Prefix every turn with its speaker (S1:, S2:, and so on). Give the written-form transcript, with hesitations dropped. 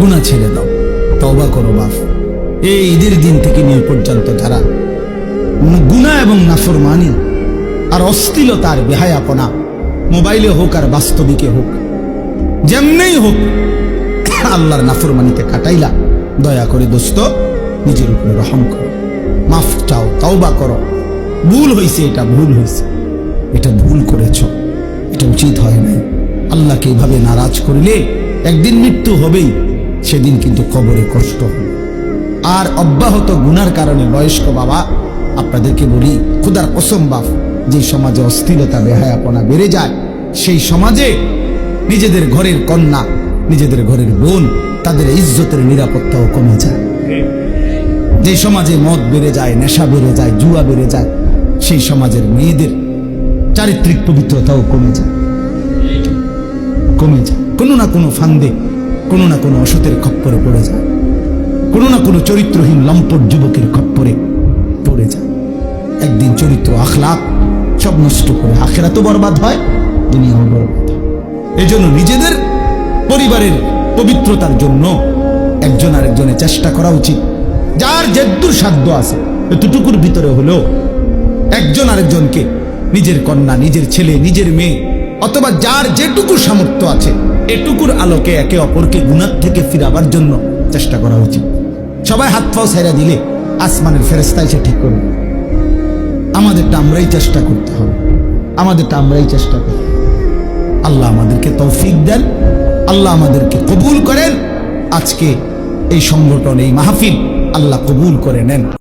S1: গুনাহ ছেড়ে দাও, তওবা করো বাপ। এই ঈদের দিন থেকে নিয়ে পর্যন্ত যারা গুনাহ এবং নাফরমানি আর অশ্লীলতার বেহায়াপনা, মোবাইলে হোক আর বাস্তবিকে হোক, যেমনেই হোক, আল্লাহর নাফরমানিতে কাটাইলা, দয়া করে দোস্ত নিজের উপরে রহম করো, মাফ চাও, তওবা করো। ভুল হয়েছে, এটা ভুল হয়েছে, এটা ভুল করেছ, এটা উচিত হয় নাই। আল্লাহকে এভাবে নারাজ করলে একদিন মৃত্যু হবেই, সেদিন কিন্তু কবরে কষ্ট হবে। আর অব্যাহত গুনার কারণে বয়স্ক বাবা আপনাদেরকে বলি, খোদার কসম বাপ, যে সমাজে অস্থিরতা বেহায়াপনা বেড়ে যায়, সেই সমাজে নিজেদের ঘরের কন্যা, নিজেদের ঘরের বোন, তাদের ইজ্জতের নিরাপত্তাও কমে যায়। যে সমাজে মদ বেড়ে যায়, নেশা বেড়ে যায়, জুয়া বেড়ে যায়, সেই সমাজের মেয়েদের চারিত্রিক পবিত্রতাও কমে যায়। কোনো না কোনো ফান্দে, কোনো না কোনো অসতের খপ্পরে পড়ে যায়, কোনো না কোনো চরিত্রহীন লম্পট যুবকের খপ্পরে পড়ে যায়। একদিন চরিত্র আখলাক সব নষ্ট করে আখিরাতও বরবাদ হয়, দুনিয়াও বরবাদ হয়। এজন্য নিজেদের পরিবারের পবিত্রতার জন্য একজন আরেকজনের চেষ্টা করা উচিত। যার যেদূর সাধ্য আছে এতটুকুর ভিতরে হলেও একজন আরেকজনকে, নিজের কন্যা, নিজের ছেলে, নিজের মেয়ে, অথবা যার যেটুকু সামর্থ্য আছে, এটুকুর আলোকে একে অপরকে গুনাহ থেকে ফিরাবার জন্য চেষ্টা করা উচিত। সবাই হাত পাও ছাইরা দিলে আসমানের ফেরেশতা এসে ঠিক করবে। আমাদেরটা আমরাই চেষ্টা করতে হবে, আমাদেরটা আমরাই চেষ্টা করতে হবে। আল্লাহ আমাদেরকে তৌফিক দেন, আল্লাহ আমাদেরকে কবুল করেন। আজকে এই সংগঠন, এই মাহফিল আল্লাহ কবুল করে নেন।